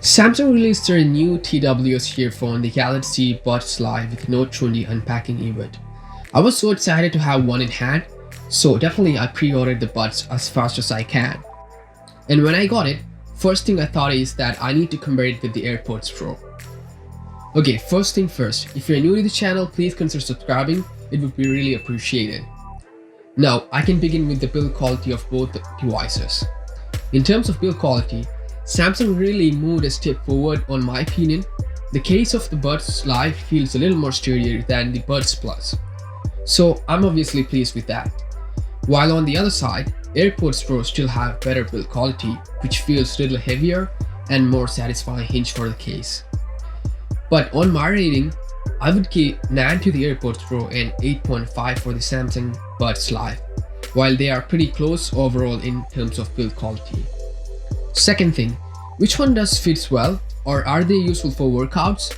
Samsung released their new TWS earphone, the Galaxy Buds Live with Note 20 unpacking event. I was so excited to have one in hand, so definitely I pre-ordered the buds as fast as I can. And when I got it, first thing I thought is that I need to compare it with the Airpods Pro. Okay, first thing first, if you're new to the channel, please consider subscribing, it would be really appreciated. Now, I can begin with the build quality of both devices. In terms of build quality, Samsung really moved a step forward on my opinion. The case of the Buds Live feels a little more sturdier than the Buds Plus. So I'm obviously pleased with that. While on the other side, Airpods Pro still have better build quality, which feels a little heavier and more satisfying hinge for the case. But on my rating, I would give 9 to the Airpods Pro and 8.5 for the Samsung Buds Live, while they are pretty close overall in terms of build quality. Second thing, which one does fits well, or are they useful for workouts?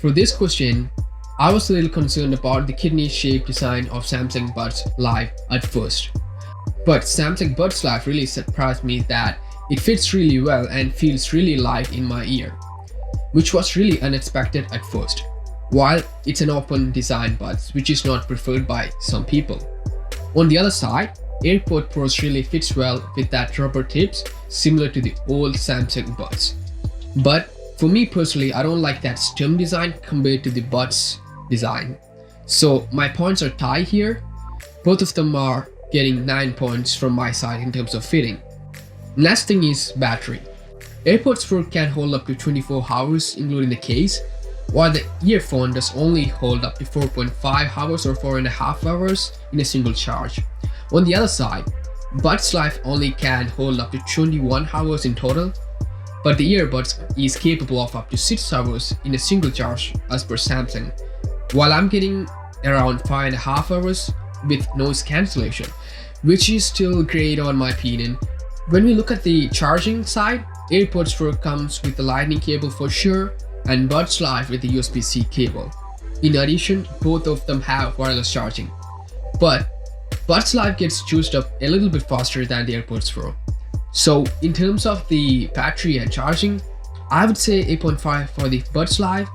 For this question, I was a little concerned about the kidney-shaped design of Samsung Buds Live at first. But Samsung Buds Live really surprised me that it fits really well and feels really light in my ear, which was really unexpected at first, while it's an open design buds, which is not preferred by some people. On the other side, Airpods Pro really fits well with that rubber tips similar to the old Samsung Buds. But for me personally, I don't like that stem design compared to the Buds design. So my points are tied here. Both of them are getting 9 points from my side in terms of fitting. Next thing is battery. Airpods Pro can hold up to 24 hours including the case, while the earphone does only hold up to 4.5 hours or 4.5 hours in a single charge. On the other side, Buds Live only can hold up to 21 hours in total, but the earbuds is capable of up to 6 hours in a single charge as per Samsung, while I'm getting around 5.5 hours with noise cancellation, which is still great on my opinion. When we look at the charging side, Airpods Pro comes with the lightning cable for sure, and Buds Live with the USB-C cable. In addition, both of them have wireless charging. But Buds Live gets juiced up a little bit faster than the Airpods Pro. So in terms of the battery and charging, I would say 8.5 for the Buds Live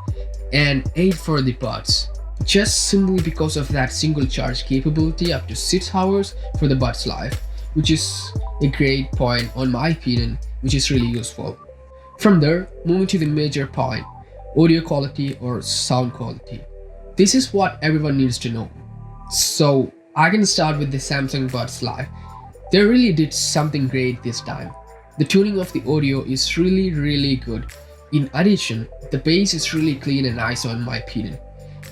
and 8 for the Buds, just simply because of that single charge capability up to 6 hours for the Buds Live, which is a great point on my opinion, which is really useful. From there, moving to the major point, audio quality or sound quality. This is what everyone needs to know. So I can start with the Samsung Buds Live. They really did something great this time. The tuning of the audio is really good. In addition, the bass is really clean and nice in my opinion.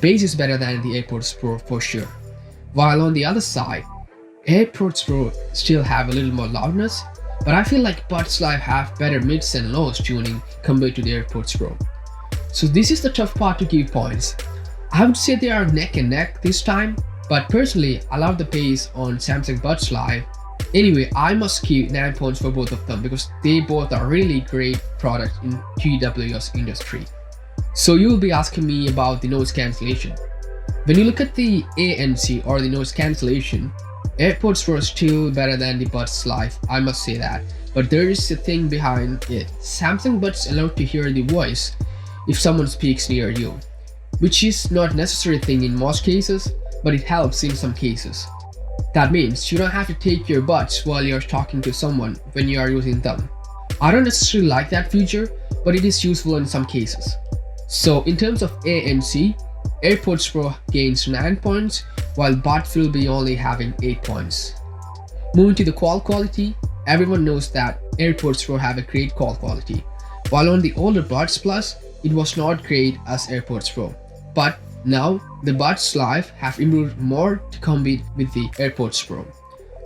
Bass is better than the Airpods Pro for sure. While on the other side, Airpods Pro still have a little more loudness, but I feel like Buds Live have better mids and lows tuning compared to the Airpods Pro. So this is the tough part to give points. I would say they are neck and neck this time, but personally I love the bass on Samsung Buds Live. Anyway, I must give 9 points for both of them because they both are really great products in TWS industry. So you will be asking me about the noise cancellation. When you look at the ANC or the noise cancellation, Airpods Pro is still better than the Buds Live, I must say that. But there is a thing behind it. Samsung Buds allow to hear the voice if someone speaks near you, which is not a necessary thing in most cases, but it helps in some cases. That means you don't have to take your buds while you're talking to someone when you are using them. I don't necessarily like that feature, but it is useful in some cases. So in terms of ANC, Airpods Pro gains 9 points, while Buds will be only having 8 points. Moving to the call quality, everyone knows that Airpods Pro have a great call quality, while on the older Buds Plus, it was not great as Airpods Pro. But now, the Buds Live have improved more to compete with the Airpods Pro.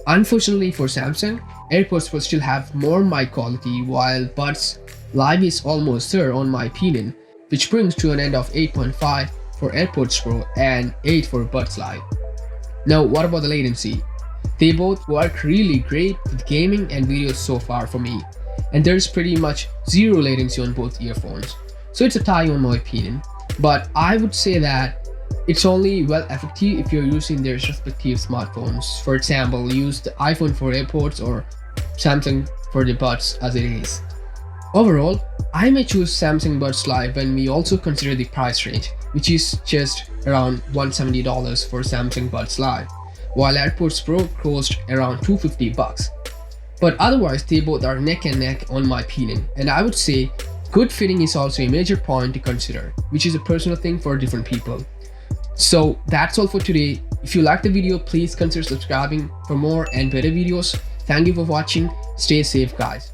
Unfortunately for Samsung, Airpods Pro still have more mic quality while Buds Live is almost there on my opinion, which brings to an end of 8.5 for Airpods Pro and 8 for Buds Live. Now what about the latency? They both work really great with gaming and videos so far for me, and there's pretty much zero latency on both earphones, so it's a tie on my opinion. But I would say that It's only well effective if you're using their respective smartphones. For example, use the iPhone for Airpods or Samsung for the buds as it is. Overall, I may choose Samsung Buds Live when we also consider the price range, which is just around $170 for Samsung Buds Live, while AirPods Pro cost around $250. But otherwise, they both are neck and neck on my opinion, and I would say good fitting is also a major point to consider, which is a personal thing for different people. So that's all for today. If you liked the video, please consider subscribing for more and better videos. Thank you for watching. Stay safe, guys.